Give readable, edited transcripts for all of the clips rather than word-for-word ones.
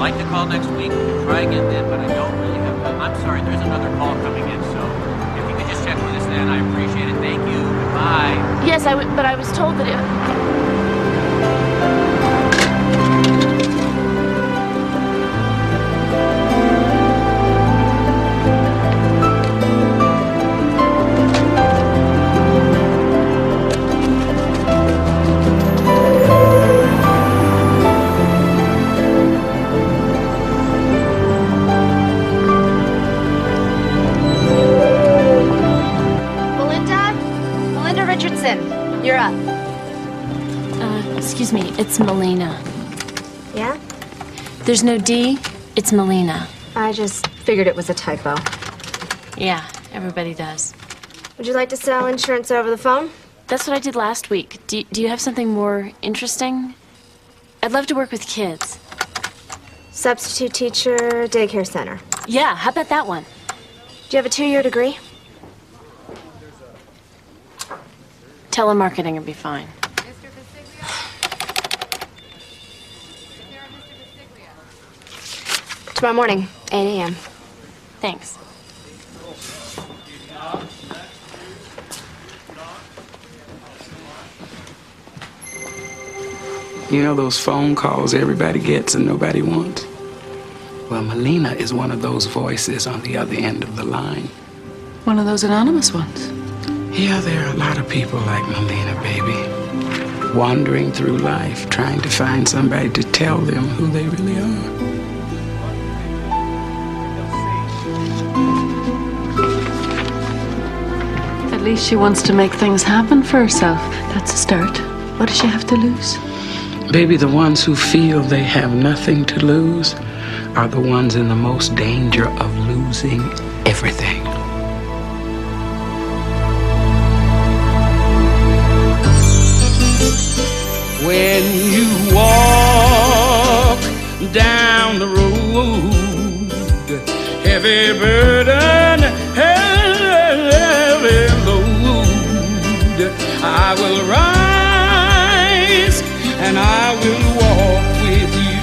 like to call next week. Try again then, but I don't really have time. I'm sorry, there's another call coming in, so if you could just check with us then, I appreciate it. Thank you. Goodbye. Yes, but I was told that it... You're up. Excuse me, it's Melina. Yeah? There's no D, it's Melina. I just figured it was a typo. Yeah, everybody does. Would you like to sell insurance over the phone? That's what I did last week. Do you have something more interesting? I'd love to work with kids. Substitute teacher, daycare center. Yeah, how about that one? Do you have a 2-year degree? Telemarketing would be fine. Tomorrow morning, 8 a.m. Thanks. You know those phone calls everybody gets and nobody wants? Well, Melina is one of those voices on the other end of the line. One of those anonymous ones. Yeah, there are a lot of people like Melina, baby. Wandering through life, trying to find somebody to tell them who they really are. At least she wants to make things happen for herself. That's a start. What does she have to lose? Baby, the ones who feel they have nothing to lose are the ones in the most danger of losing everything. When you walk down the road, heavy burden, heavy load, I will rise and I will walk with you.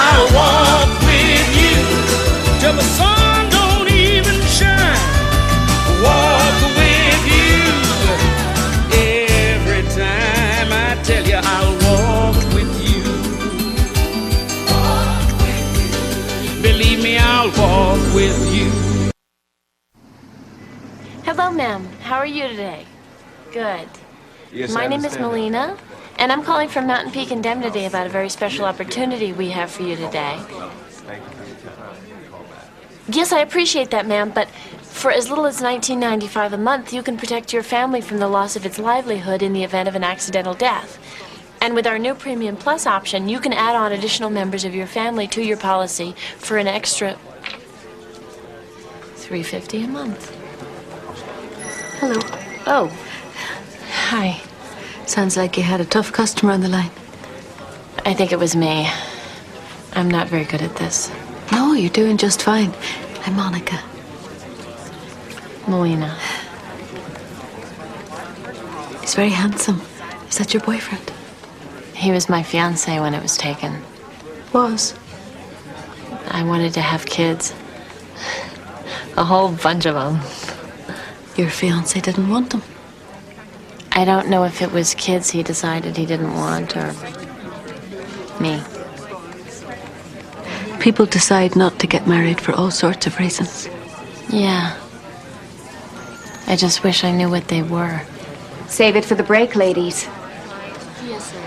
I'll walk with you till the sun don't even shine. Walk with you every time. I tell you, I'll walk with you. Walk with you. Believe me, I'll walk with you. Hello, ma'am. How are you today? Good. Yes, My name is Melina, and I'm calling from Mountain Peak Indemnity about a very special opportunity we have for you today. Yes, I appreciate that, ma'am, but for as little as $19.95 a month, you can protect your family from the loss of its livelihood in the event of an accidental death. And with our new Premium Plus option, you can add on additional members of your family to your policy for an extra $3.50 a month. Hello. Oh, hi. Sounds like you had a tough customer on the line. I think it was me. I'm not very good at this. No, you're doing just fine. I'm Monica. Melina. He's very handsome. Is that your boyfriend? He was my fiancé when it was taken. Was. I wanted to have kids. A whole bunch of them. Your fiancé didn't want them. I don't know if it was kids he decided he didn't want or me. People decide not to get married for all sorts of reasons. Yeah. I just wish I knew what they were. Save it for the break, ladies. Yes, sir.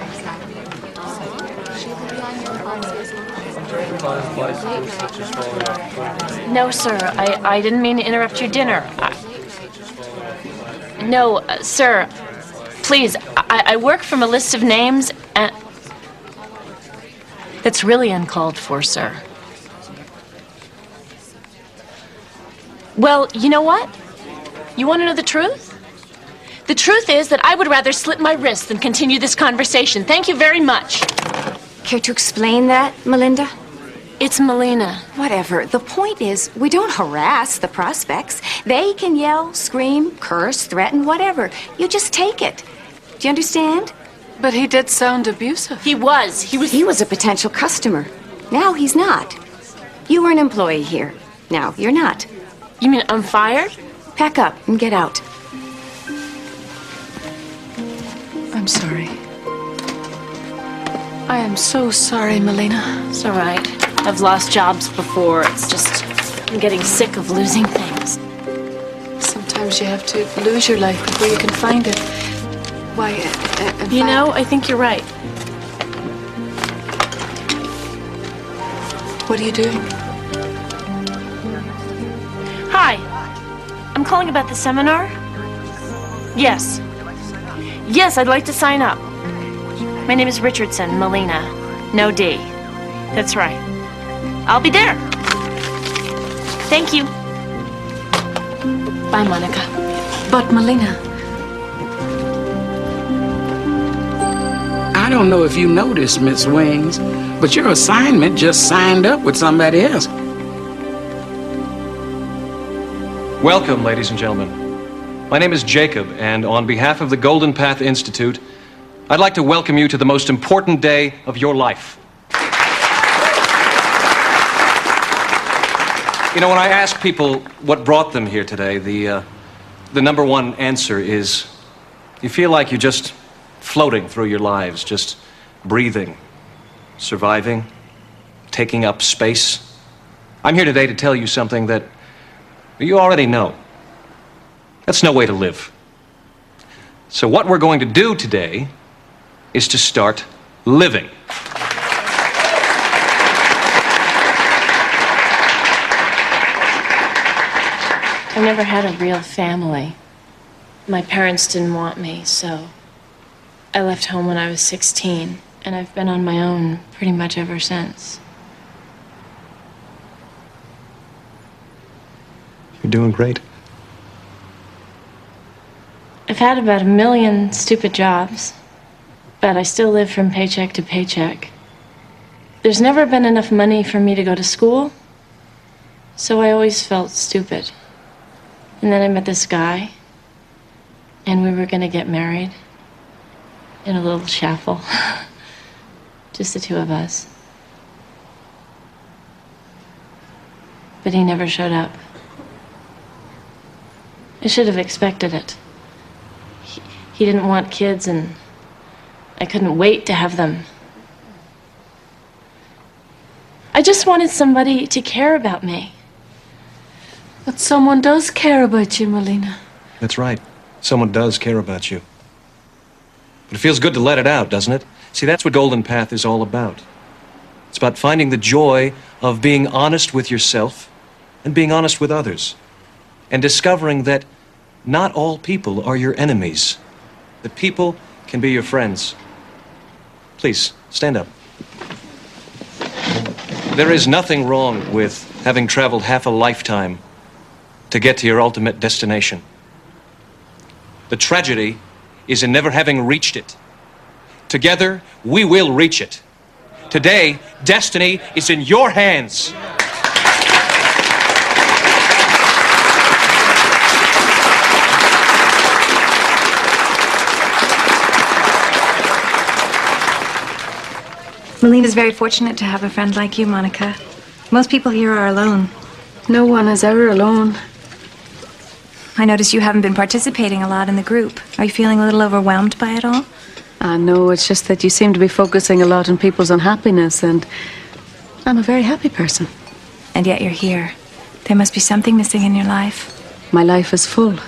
No, sir. I didn't mean to interrupt your dinner. No, sir. Please, I work from a list of names, and... That's really uncalled for, sir. Well, you know what? You want to know the truth? The truth is that I would rather slit my wrist than continue this conversation. Thank you very much. Care to explain that, Melinda? It's Melina. Whatever. The point is, we don't harass the prospects. They can yell, scream, curse, threaten, whatever. You just take it. Do you understand? But he did sound abusive. He was. He was a potential customer. Now he's not. You were an employee here. Now you're not. You mean I'm fired? Pack up and get out. I'm sorry. I am so sorry, Melina. It's all right. I've lost jobs before. It's just I'm getting sick of losing things. Sometimes you have to lose your life before you can find it. Why, You know, I think you're right. What are you doing? Hi. I'm calling about the seminar. Yes. Yes, I'd like to sign up. My name is Richardson, Melina. No D. That's right. I'll be there. Thank you. Bye, Monica. But, Melina, I don't know if you noticed, Miss Wings, but your assignment just signed up with somebody else. Welcome, ladies and gentlemen. My name is Jacob, and on behalf of the Golden Path Institute, I'd like to welcome you to the most important day of your life. You know, when I ask people what brought them here today, the number one answer is you feel like you're just floating through your lives, just breathing, surviving, taking up space. I'm here today to tell you something that you already know. That's no way to live. So what we're going to do today is to start living. I never had a real family. My parents didn't want me, so I left home when I was 16, and I've been on my own pretty much ever since. You're doing great. I've had about 1 million stupid jobs, but I still live from paycheck to paycheck. There's never been enough money for me to go to school, so I always felt stupid. And then I met this guy, and we were gonna get married in a little chapel. Just the two of us. But he never showed up. I should have expected it. He didn't want kids, and I couldn't wait to have them. I just wanted somebody to care about me. but someone does care about you, Melina. That's right. Someone does care about you. But it feels good to let it out, doesn't it? See, that's what Golden Path is all about. It's about finding the joy of being honest with yourself and being honest with others. And discovering that not all people are your enemies. That people can be your friends. Please, stand up. There is nothing wrong with having traveled half a lifetime to get to your ultimate destination. The tragedy is in never having reached it. Together, we will reach it. Today, destiny is in your hands. Melina's very fortunate to have a friend like you, Monica. Most people here are alone. No one is ever alone. I notice you haven't been participating a lot in the group. Are you feeling a little overwhelmed by it all? No, it's just that you seem to be focusing a lot on people's unhappiness, and I'm a very happy person. And yet you're here. There must be something missing in your life. My life is full.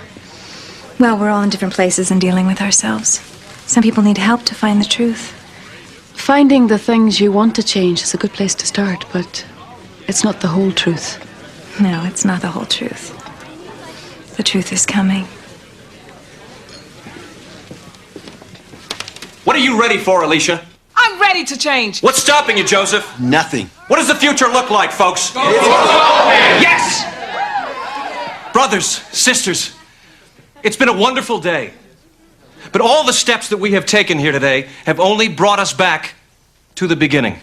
Well, we're all in different places and dealing with ourselves. Some people need help to find the truth. Finding the things you want to change is a good place to start, but it's not the whole truth. No, it's not the whole truth. The truth is coming. What are you ready for, Alicia? I'm ready to change. What's stopping you, Joseph? Nothing. What does the future look like, folks? Yes! Brothers, sisters, it's been a wonderful day. But all the steps that we have taken here today have only brought us back to the beginning.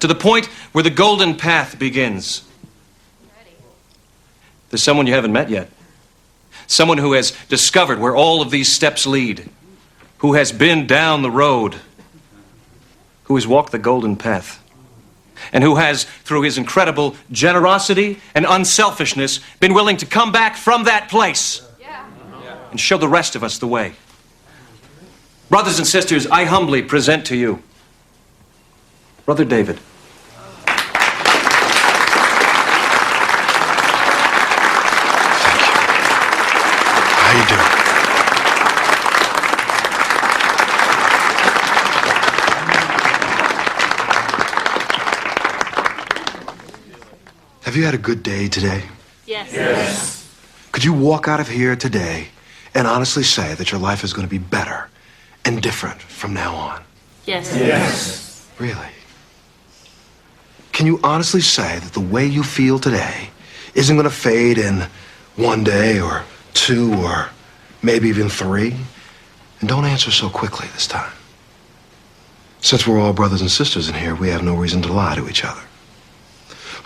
To the point where the Golden Path begins. There's someone you haven't met yet. Someone who has discovered where all of these steps lead. Who has been down the road. Who has walked the Golden Path. and who has, through his incredible generosity and unselfishness, been willing to come back from that place and show the rest of us the way. Brothers and sisters, I humbly present to you Brother David. How you doing? Have you had a good day today? Yes. Could you walk out of here today and honestly say that your life is going to be better and different from now on? Yes. Really? Can you honestly say that the way you feel today isn't going to fade in one day or two or maybe even three? And don't answer so quickly this time. Since we're all brothers and sisters in here, we have no reason to lie to each other.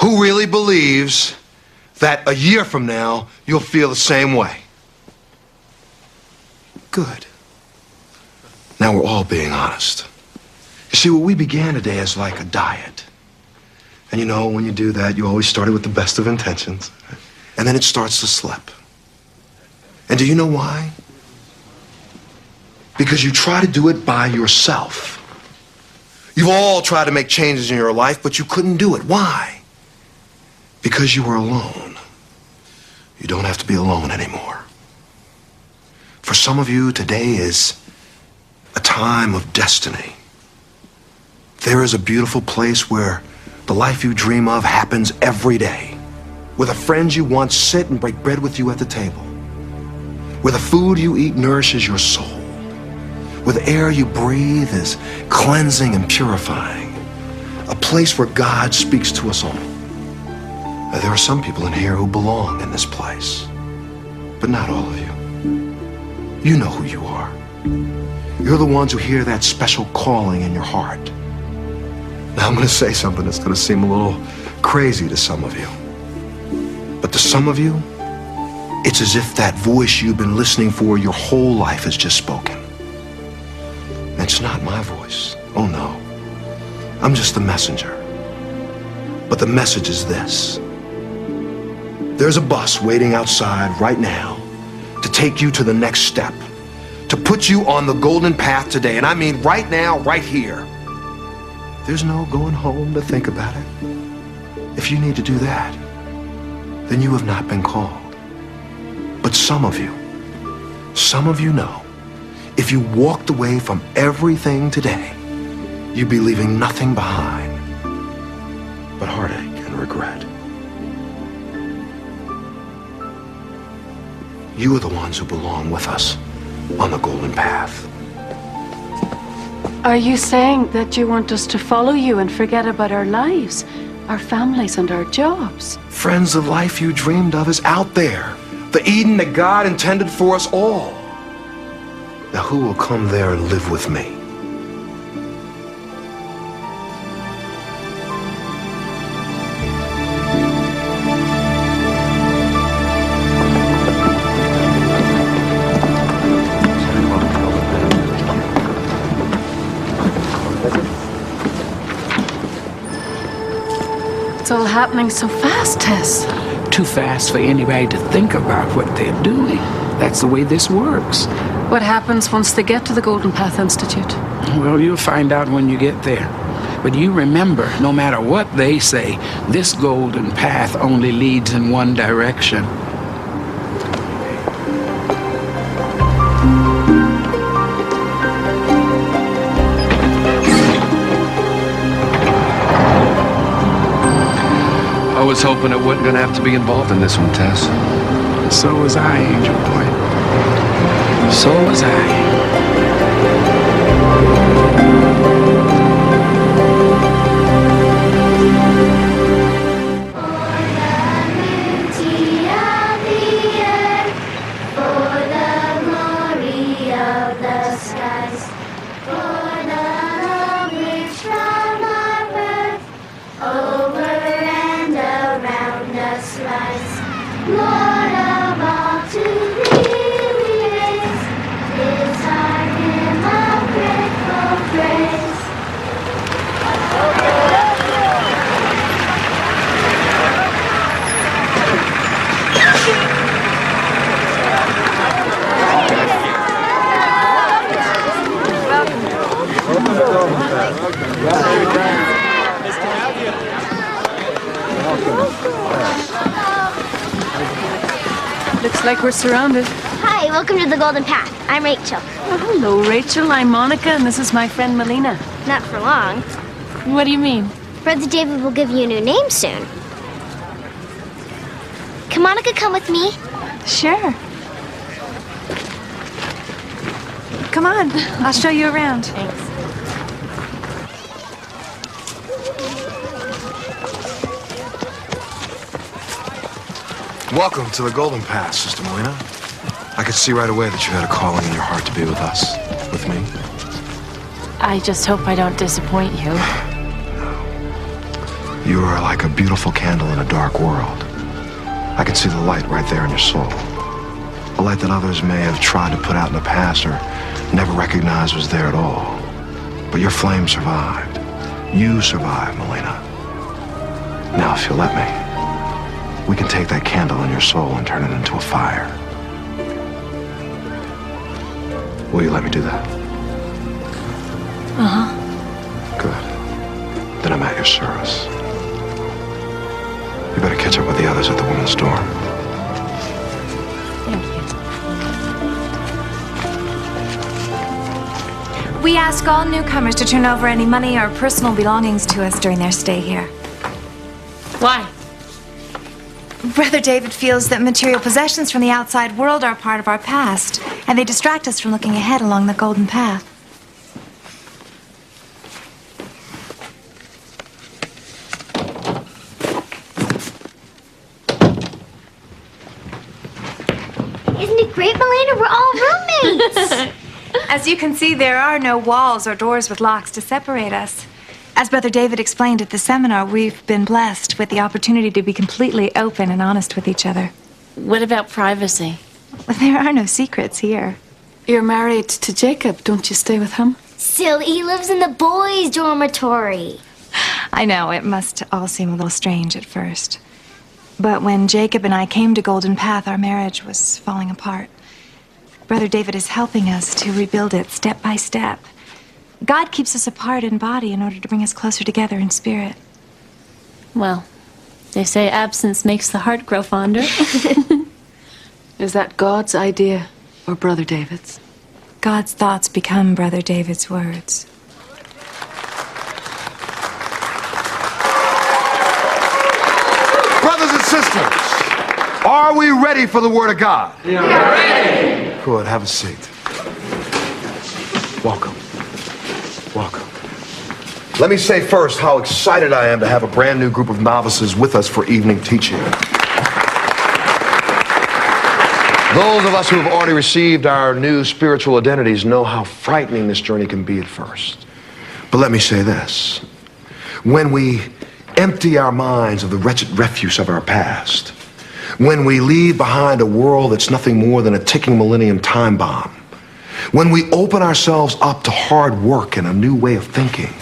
Who really believes that a year from now you'll feel the same way? Good. Now we're all being honest. You see, what we began today is like a diet. And you know, when you do that, you always started with the best of intentions. And then it starts to slip. And do you know why? Because you try to do it by yourself. You've all tried to make changes in your life, but you couldn't do it. Why? Because you were alone. You don't have to be alone anymore. For some of you, today is a time of destiny. There is a beautiful place where the life you dream of happens every day. Where the friends you want sit and break bread with you at the table. Where the food you eat nourishes your soul. Where the air you breathe is cleansing and purifying. A place where God speaks to us all. There are some people in here who belong in this place, but not all of you. You know who you are. You're the ones who hear that special calling in your heart. Now I'm going to say something that's going to seem a little crazy to some of you. But to some of you, it's as if that voice you've been listening for your whole life has just spoken. And it's not my voice. Oh no. I'm just the messenger. But the message is this. There's a bus waiting outside right now to take you to the next step, to put you on the golden path today. And I mean right now, right here. There's no going home to think about it. If you need to do that, then you have not been called. But some of you know, if you walked away from everything today, you'd be leaving nothing behind but heartache and regret. You are the ones who belong with us on the golden path. Are you saying that you want us to follow you and forget about our lives, our families and our jobs? Friends, the life you dreamed of is out there. The Eden that God intended for us all. Now who will come there and live with me? It's all happening so fast, Tess. Too fast for anybody to think about what they're doing. That's the way this works. What happens once they get to the Golden Path Institute? Well, you'll find out when you get there. But you remember, no matter what they say, this golden path only leads in one direction. I was hoping I wasn't going to have to be involved in this one, Tess. So was I, Angel Boy. So was I. Lord of all, to thee we raise this Looks like we're surrounded. Hi, welcome to the Golden Path. I'm Rachel. Oh, hello, Rachel. I'm Monica, and this is my friend Melina. Not for long. What do you mean? Brother David will give you a new name soon. Can Monica come with me? Sure. Come on, I'll show you around. Thanks. Welcome to the Golden Path, Sister Melina. I could see right away that you had a calling in your heart to be with us, with me. I just hope I don't disappoint you. You are like a beautiful candle in a dark world. I can see the light right there in your soul. A light that others may have tried to put out in the past or never recognized was there at all. But your flame survived. You survived, Melina. Now, if you'll let me, we can take that candle in your soul and turn it into a fire. Will you let me do that? Uh-huh. Good. Then I'm at your service. You better catch up with the others at the Women's Dorm. Thank you. We ask all newcomers to turn over any money or personal belongings to us during their stay here. Why? Brother David feels that material possessions from the outside world are part of our past, and they distract us from looking ahead along the Golden Path. Isn't it great, Melina? We're all roommates. As you can see, there are no walls or doors with locks to separate us. As Brother David explained at the seminar, we've been blessed with the opportunity to be completely open and honest with each other. What about privacy? There are no secrets here. You're married to Jacob. Don't you stay with him? Still, he lives in the boys' dormitory. I know, it must all seem a little strange at first. But when Jacob and I came to Golden Path, our marriage was falling apart. Brother David is helping us to rebuild it step by step. God keeps us apart in body in order to bring us closer together in spirit. Well, they say absence makes the heart grow fonder. Is that God's idea or Brother David's? God's thoughts become Brother David's words. Brothers and sisters, are we ready for the Word of God? We are ready. Good, have a seat. Welcome. Welcome. Let me say first how excited I am to have a brand new group of novices with us for evening teaching. Those of us who have already received our new spiritual identities know how frightening this journey can be at first. But let me say this. When we empty our minds of the wretched refuse of our past, when we leave behind a world that's nothing more than a ticking millennium time bomb, when we open ourselves up to hard work and a new way of thinking,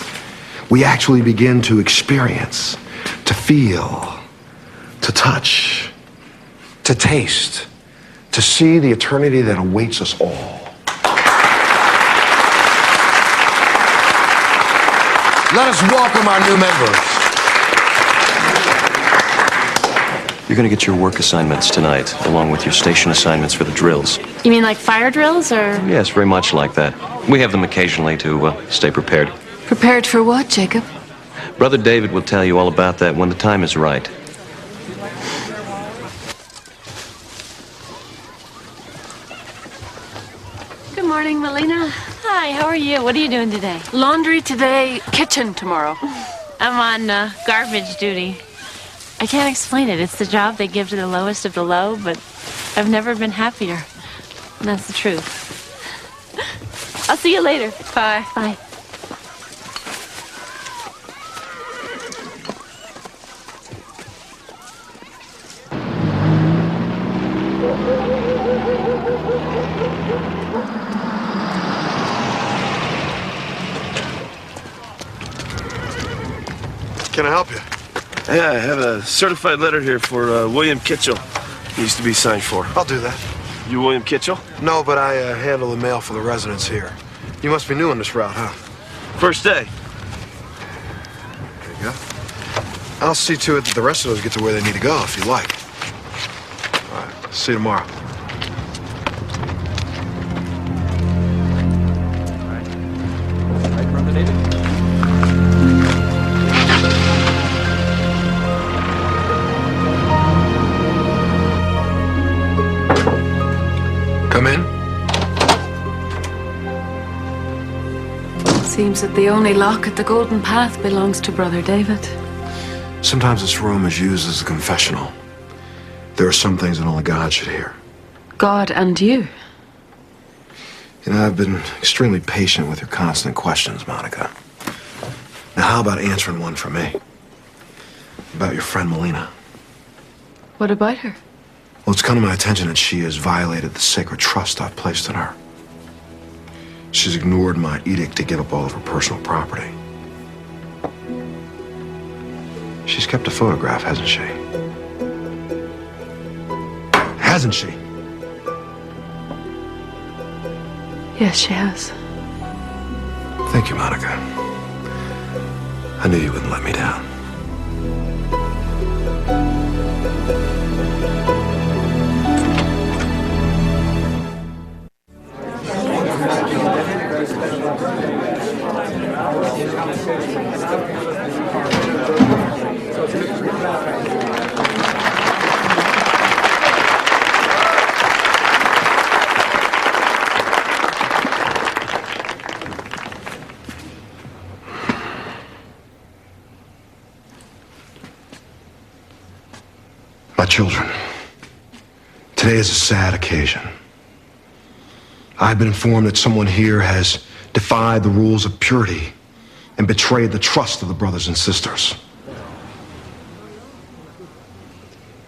we actually begin to experience, to feel, to touch, to taste, to see the eternity that awaits us all. Let us welcome our new members. You're going to get your work assignments tonight, along with your station assignments for the drills. You mean like fire drills, or? Yes, very much like that. We have them occasionally to stay prepared. Prepared for what, Jacob? Brother David will tell you all about that when the time is right. Good morning, Melina. Hi, how are you? What are you doing today? Laundry today, kitchen tomorrow. I'm on garbage duty. I can't explain it. It's the job they give to the lowest of the low, but I've never been happier. And that's the truth. I'll see you later. Bye. Bye. Can I help you? Yeah, I have a certified letter here for William Kitchell. Needs to be signed for. I'll do that. You William Kitchell? No, but I handle the mail for the residents here. You must be new on this route, huh? First day. Monica. I'll see to it that the rest of those get to where they need to go, if you like. All right, see you tomorrow. Right, Brother David? Come in. Seems that the only lock at the Golden Path belongs to Brother David. Sometimes this room is used as a confessional. There are some things that only God should hear. God and you. You know, I've been extremely patient with your constant questions, Monica. Now, how about answering one for me? About your friend Melina. What about her? Well, it's come to my attention that she has violated the sacred trust I've placed in her. She's ignored my edict to give up all of her personal property. She's kept a photograph, hasn't she? Hasn't she? Yes, she has. Thank you, Monica. I knew you wouldn't let me down. My children, today is a sad occasion. I've been informed that someone here has defied the rules of purity and betrayed the trust of the brothers and sisters.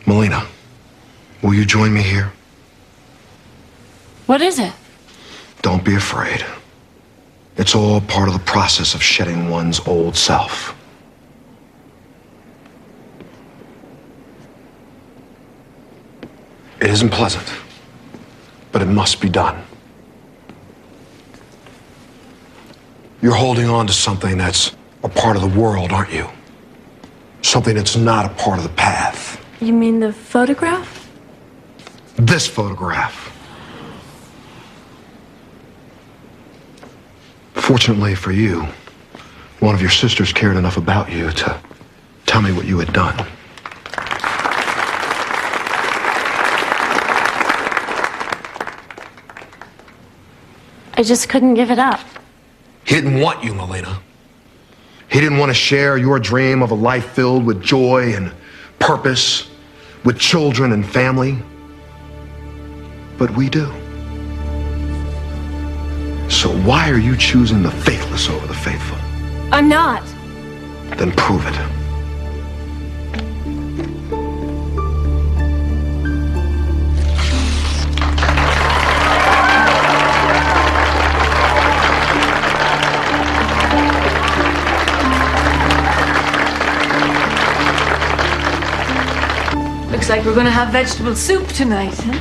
Melina, will you join me here? What is it? Don't be afraid. It's all part of the process of shedding one's old self. It isn't pleasant, but it must be done. You're holding on to something that's a part of the world, aren't you? Something that's not a part of the path. You mean the photograph? This photograph. Fortunately for you, one of your sisters cared enough about you to tell me what you had done. I just couldn't give it up. He didn't want you, Melina. He didn't want to share your dream of a life filled with joy and purpose, with children and family. But we do. So why are you choosing the faithless over the faithful? I'm not. Then prove it. Looks like we're going to have vegetable soup tonight, huh?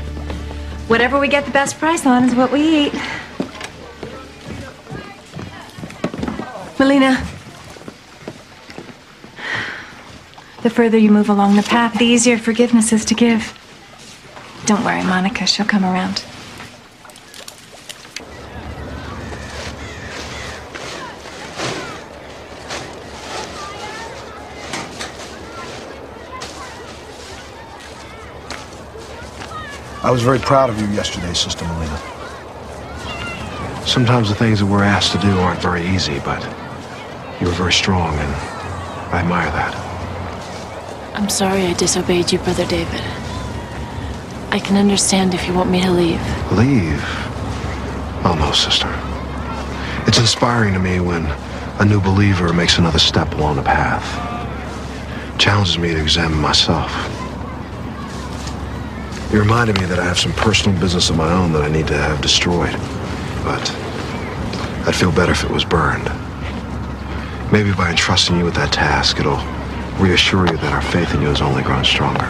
Whatever we get the best price on is what we eat. Melina, The further you move along the path, the easier forgiveness is to give. Don't worry, Monica, she'll come around. I was very proud of you yesterday, Sister Melina. Sometimes the things that we're asked to do aren't very easy, but you were very strong, and I admire that. I'm sorry I disobeyed you, Brother David. I can understand if you want me to leave. Leave? Oh, no, sister. It's inspiring to me when a new believer makes another step along the path. Challenges me to examine myself. You reminded me that I have some personal business of my own that I need to have destroyed. But I'd feel better if it was burned. Maybe by entrusting you with that task, it'll reassure you that our faith in you has only grown stronger.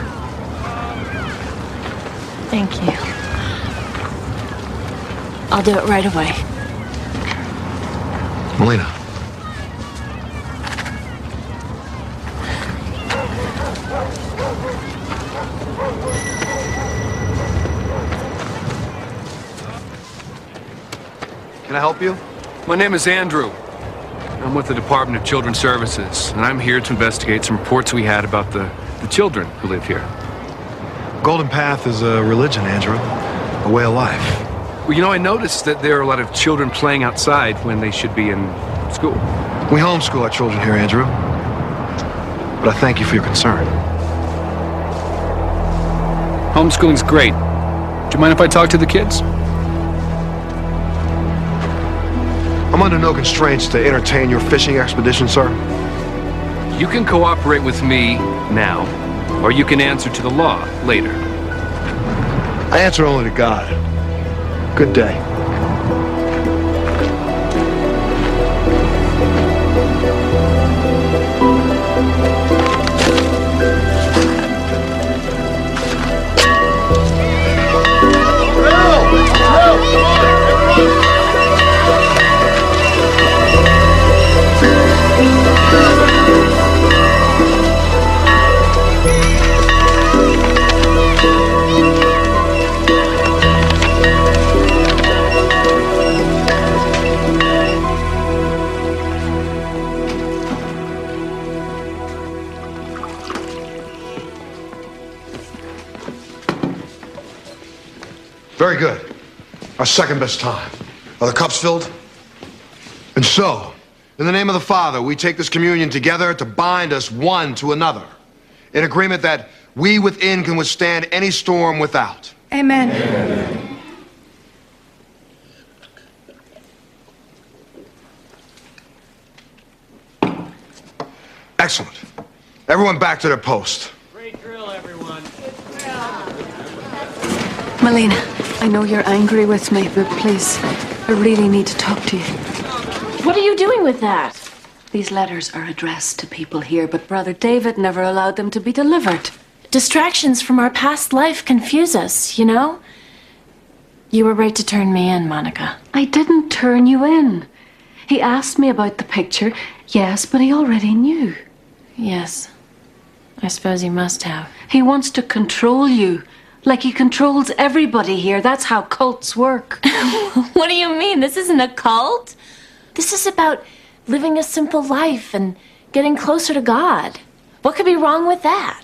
Thank you. I'll do it right away. Melina. Can I help you? My name is Andrew. I'm with the Department of Children's Services, and I'm here to investigate some reports we had about the children who live here. Golden Path is a religion, Andrew. A way of life. Well, you know, I noticed that there are a lot of children playing outside when they should be in school. We homeschool our children here, Andrew. But I thank you for your concern. Homeschooling's great. Do you mind if I talk to the kids? I'm under no constraints to entertain your fishing expedition, sir. You can cooperate with me now, or you can answer to the law later. I answer only to God. Good day. Very good. Our second best time. Are the cups filled? And so, in the name of the Father, we take this communion together to bind us one to another, in agreement that we within can withstand any storm without. Amen. Excellent. Everyone back to their post. Great drill, everyone. Melina, I know you're angry with me, but please, I really need to talk to you. What are you doing with that? These letters are addressed to people here, but Brother David never allowed them to be delivered. Distractions from our past life confuse us, you know? You were right to turn me in, Monica. I didn't turn you in. He asked me about the picture, yes, but he already knew. Yes. I suppose he must have. He wants to control you, like he controls everybody here. That's how cults work. What do you mean? This isn't a cult? This is about living a simple life and getting closer to God. What could be wrong with that?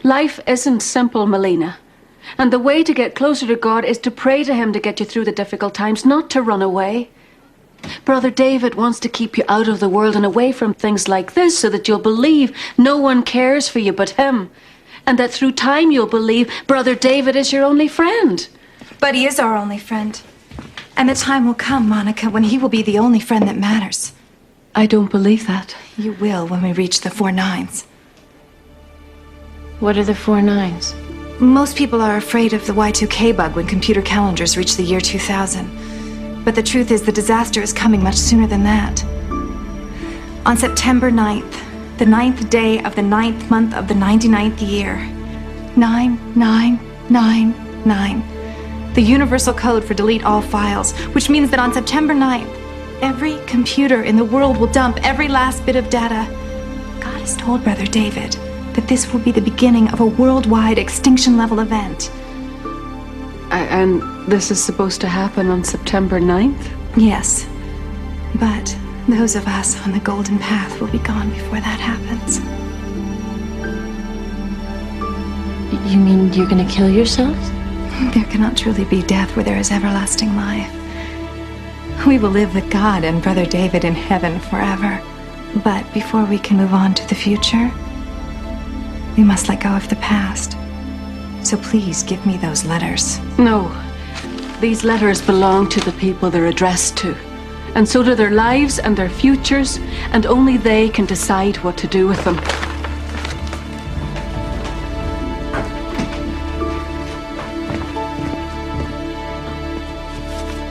Life isn't simple, Melina. And the way to get closer to God is to pray to him to get you through the difficult times, not to run away. Brother David wants to keep you out of the world and away from things like this so that you'll believe no one cares for you but him. And that through time you'll believe Brother David is your only friend. But he is our only friend. And the time will come, Monica, when he will be the only friend that matters. I don't believe that. You will when we reach the 4 9s. What are the 4 9s? Most people are afraid of the Y2K bug when computer calendars reach the year 2000. But the truth is the disaster is coming much sooner than that. On September 9th, the 9th day of the 9th month of the 99th year, 9999, the universal code for delete all files, which means that on September 9th, every computer in the world will dump every last bit of data. God has told Brother David that this will be the beginning of a worldwide extinction-level event. And this is supposed to happen on September 9th? Yes, but those of us on the Golden Path will be gone before that happens. You mean you're gonna kill yourself? There cannot truly be death where there is everlasting life. We will live with God and Brother David in heaven forever. But before we can move on to the future, we must let go of the past. So please give me those letters. No. These letters belong to the people they're addressed to. And so do their lives and their futures, and only they can decide what to do with them.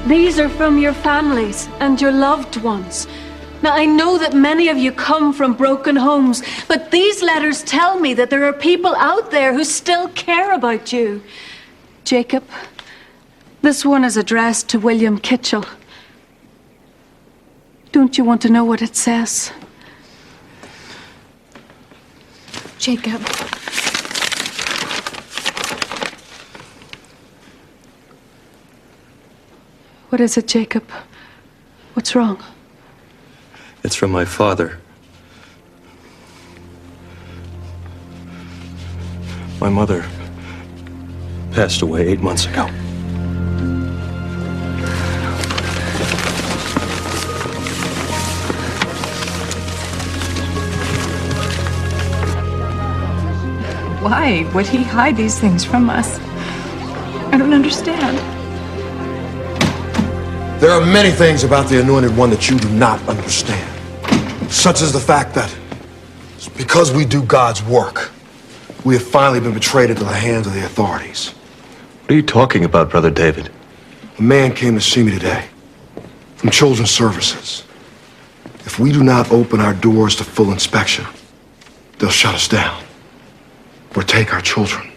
These are from your families and your loved ones. Now, I know that many of you come from broken homes, but these letters tell me that there are people out there who still care about you. Jacob, this one is addressed to William Kitchell. Don't you want to know what it says? Jacob. What is it, Jacob? What's wrong? It's from my father. My mother passed away 8 months ago. Why would he hide these things from us? I don't understand. There are many things about the Anointed One that you do not understand. Such as the fact that because we do God's work, we have finally been betrayed into the hands of the authorities. What are you talking about, Brother David? A man came to see me today from Children's Services. If we do not open our doors to full inspection, they'll shut us down or take our children.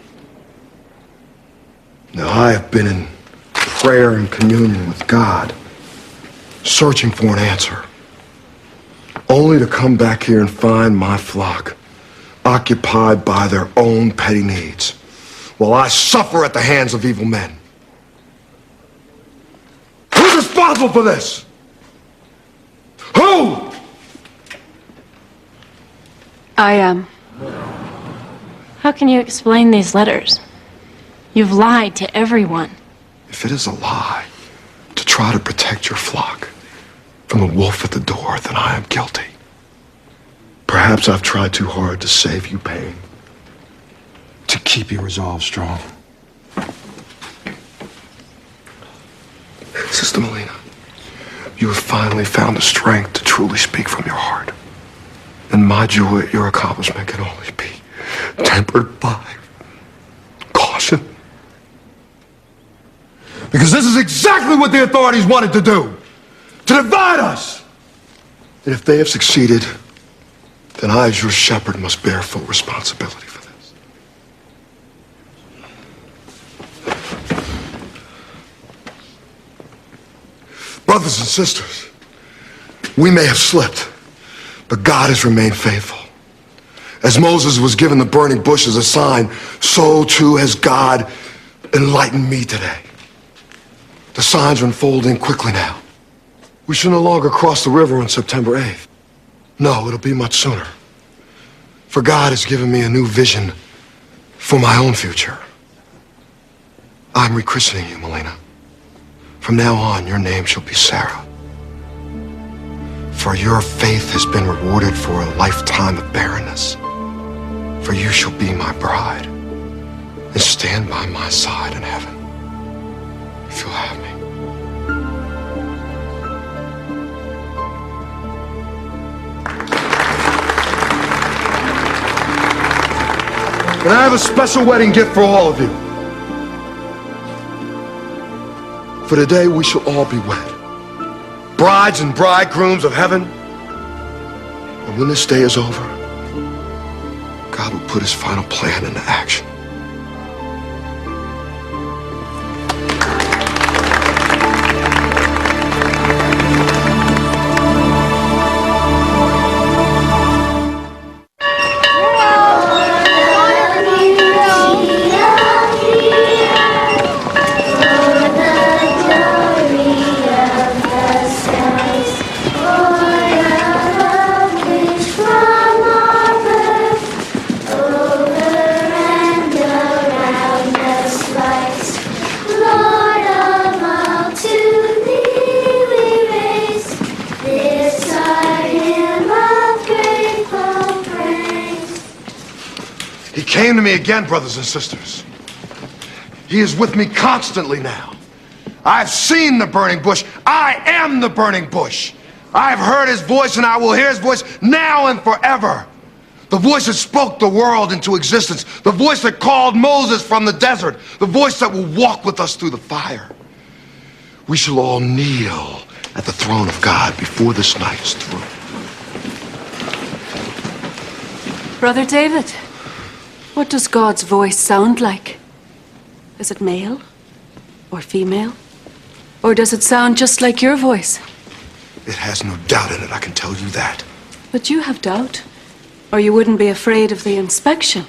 Now, I have been in prayer and communion with God, searching for an answer, only to come back here and find my flock occupied by their own petty needs, while I suffer at the hands of evil men. Who's responsible for this? Who? I am. How can you explain these letters? You've lied to everyone. If it is a lie to try to protect your flock from the wolf at the door, then I am guilty. Perhaps I've tried too hard to save you pain, to keep your resolve strong. Sister Melina, you have finally found the strength to truly speak from your heart. And my joy at your accomplishment can only be tempered by caution. Because this is exactly what the authorities wanted to do, to divide us. And if they have succeeded, then I, as your shepherd, must bear full responsibility for this. Brothers and sisters, we may have slipped, but God has remained faithful. As Moses was given the burning bush as a sign, so too has God enlightened me today. The signs are unfolding quickly now. We shall no longer cross the river on September 8th. No, it'll be much sooner. For God has given me a new vision for my own future. I'm rechristening you, Melina. From now on, your name shall be Sarah. For your faith has been rewarded for a lifetime of barrenness. For you shall be my bride and stand by my side in heaven, if you'll have me. And I have a special wedding gift for all of you. For today we shall all be wed, brides and bridegrooms of heaven. And when this day is over, God will put his final plan into action. He came to me again, brothers and sisters. He is with me constantly now. I've seen the burning bush. I am the burning bush. I've heard his voice and I will hear his voice now and forever. The voice that spoke the world into existence. The voice that called Moses from the desert. The voice that will walk with us through the fire. We shall all kneel at the throne of God before this night is through. Brother David, what does God's voice sound like? Is it male or female? Or does it sound just like your voice? It has no doubt in it, I can tell you that. But you have doubt, or you wouldn't be afraid of the inspection.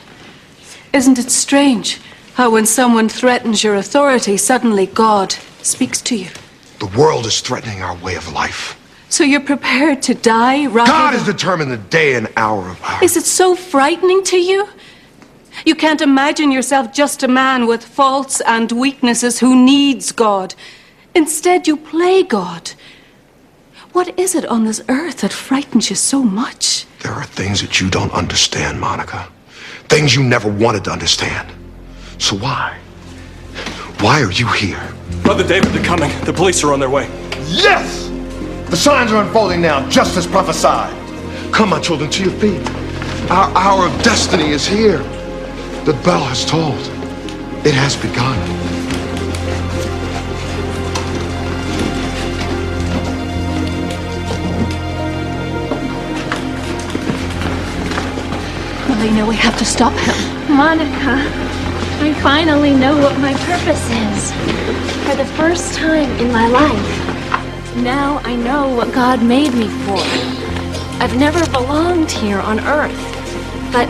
Isn't it strange how when someone threatens your authority, suddenly God speaks to you? The world is threatening our way of life. So you're prepared to die rather God than... has determined the day and hour of our... Is it so frightening to you? You can't imagine yourself just a man with faults and weaknesses who needs God. Instead, you play God. What is it on this earth that frightens you so much? There are things that you don't understand, Monica. Things you never wanted to understand. So why? Why are you here? Brother David, they're coming. The police are on their way. Yes! The signs are unfolding now, just as prophesied. Come, my children, to your feet. Our hour of destiny is here. The bell has tolled. It has begun. Melina, we have to stop him. Monica, I finally know what my purpose is. For the first time in my life. Now I know what God made me for. I've never belonged here on Earth. But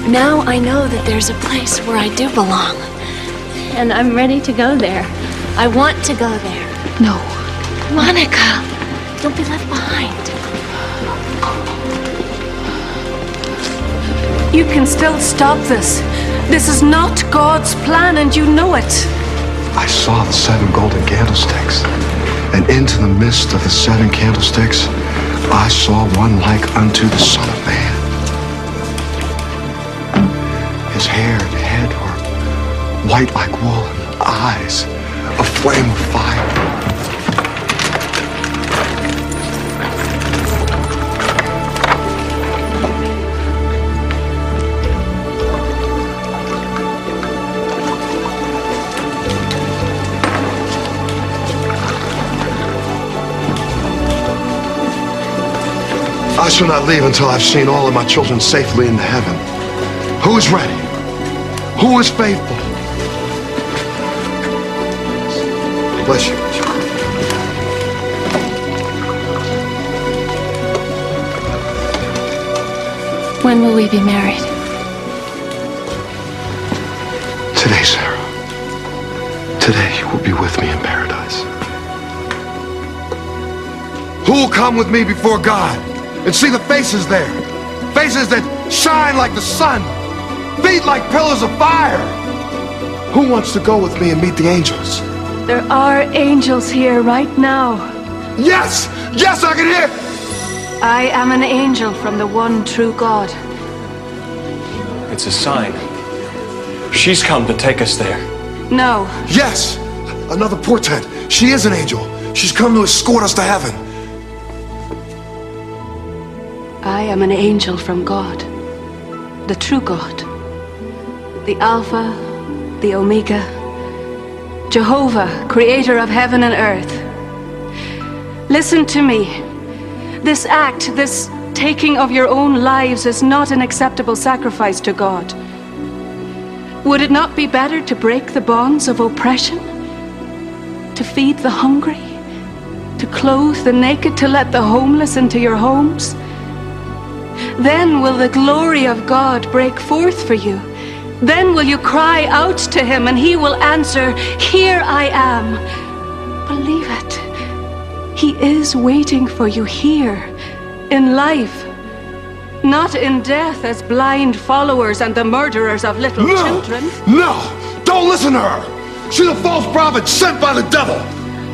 now I know that there's a place where I do belong. And I'm ready to go there. I want to go there. No. Monica, don't be left behind. You can still stop this. This is not God's plan, and you know it. I saw the 7 golden candlesticks, and into the midst of the 7 candlesticks, I saw one like unto the Son of Man. His hair and head were white like wool, and eyes a flame of fire. I shall not leave until I've seen all of my children safely into heaven. Who is ready? Who is faithful? Bless you. When will we be married? Today, Sarah. Today you will be with me in paradise. Who will come with me before God and see the faces there? Faces that shine like the sun, feet like pillars of fire. Who wants to go with me and meet the angels? There are angels here right now. Yes! Yes, I can hear! I am an angel from the one true God. It's a sign. She's come to take us there. No. Yes! Another portent. She is an angel. She's come to escort us to heaven. I am an angel from God, the true God, the Alpha, the Omega, Jehovah, creator of heaven and earth. Listen to me. This act, this taking of your own lives is not an acceptable sacrifice to God. Would it not be better to break the bonds of oppression? To feed the hungry? To clothe the naked? To let the homeless into your homes? Then will the glory of God break forth for you. Then will you cry out to him and he will answer, "Here I am." Believe it. He is waiting for you here, in life, not in death as blind followers and the murderers of little children. No! Don't listen to her! She's a false prophet sent by the devil!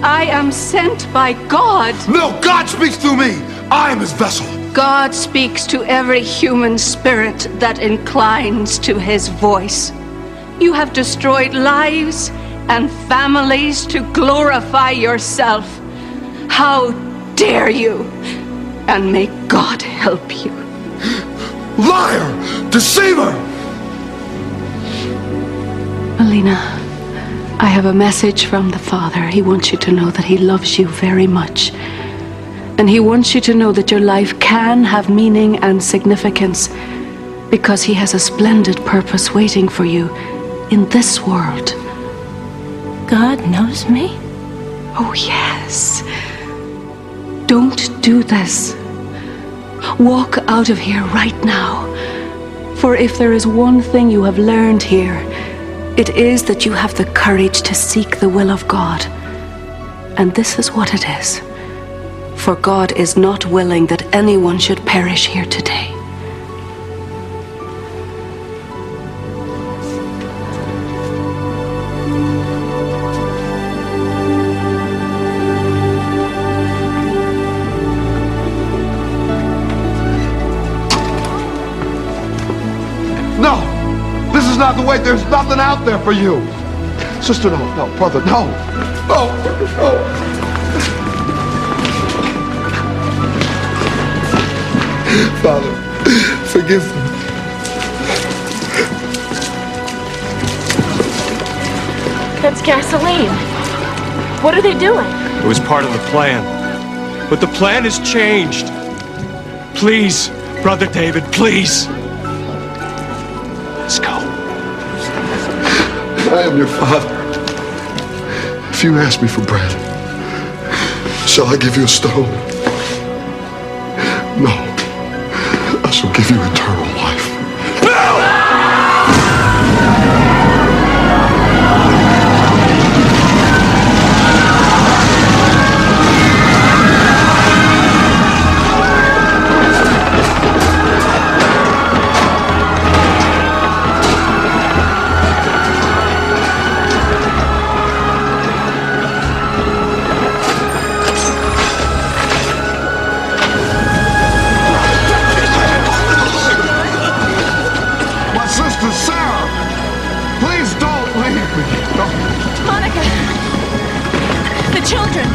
I am sent by God. No, God speaks through me. I am his vessel. God speaks to every human spirit that inclines to his voice. You have destroyed lives and families to glorify yourself. How dare you? And may God help you. Liar! Deceiver! Melina, I have a message from the Father. He wants you to know that he loves you very much. And he wants you to know that your life can have meaning and significance because he has a splendid purpose waiting for you in this world. God knows me? Oh, yes. Don't do this. Walk out of here right now. For if there is one thing you have learned here, it is that you have the courage to seek the will of God. And this is what it is. For God is not willing that anyone should perish here today. No! This is not the way. There's nothing out there for you. Sister, no, brother, no. No, no. Father, forgive me. That's gasoline. What are they doing? It was part of the plan. But the plan has changed. Please, Brother David, please. Let's go. I am your father. If you ask me for bread, shall I give you a stone? No. I shall give you eternal life. Monica! The children!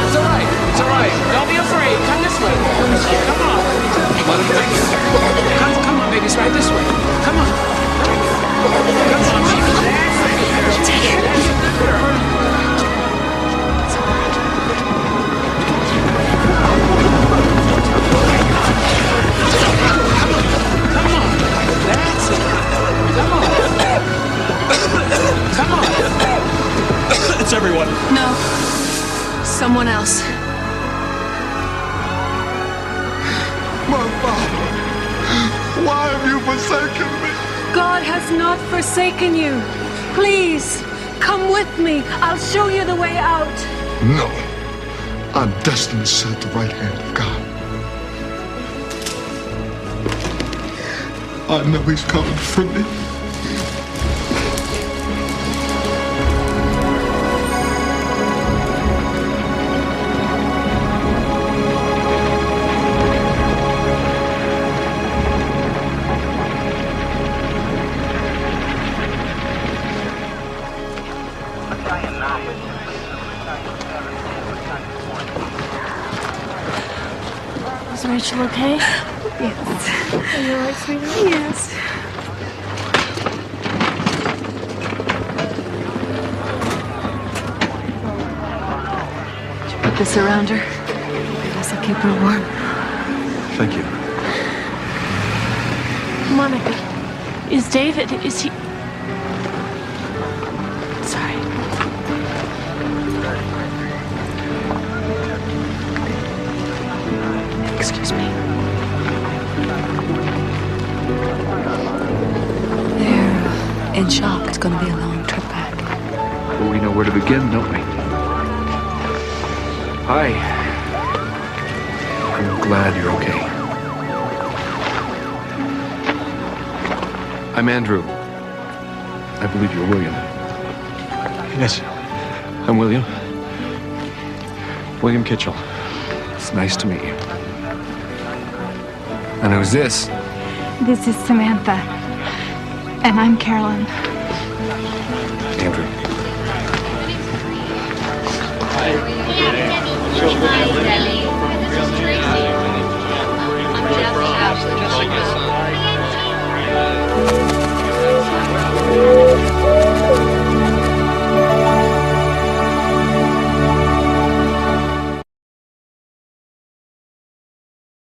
It's all right. Don't be afraid. Come this way. Come on. Come on, baby. It's right this way. Come on. Come on, baby. That's it. Come on. Come on. It's everyone. No. Someone else. My Father, why have you forsaken me? God has not forsaken you. Please, come with me. I'll show you the way out. No. I'm destined to sit at the right hand of God. I know he's coming for me. Is Rachel okay? Yes. Are you all right, sweetheart? Yes. Put this around her. This will keep her warm. Thank you. Monica, is David, is he... Sorry. Excuse me. They're in shock. It's going to be a long trip back. Well, we know where to begin, don't we? Hi. I'm glad you're okay. I'm Andrew. I believe you're William. Yes, I'm William. William Kitchell. It's nice to meet you. And who's this? This is Samantha. And I'm Carolyn.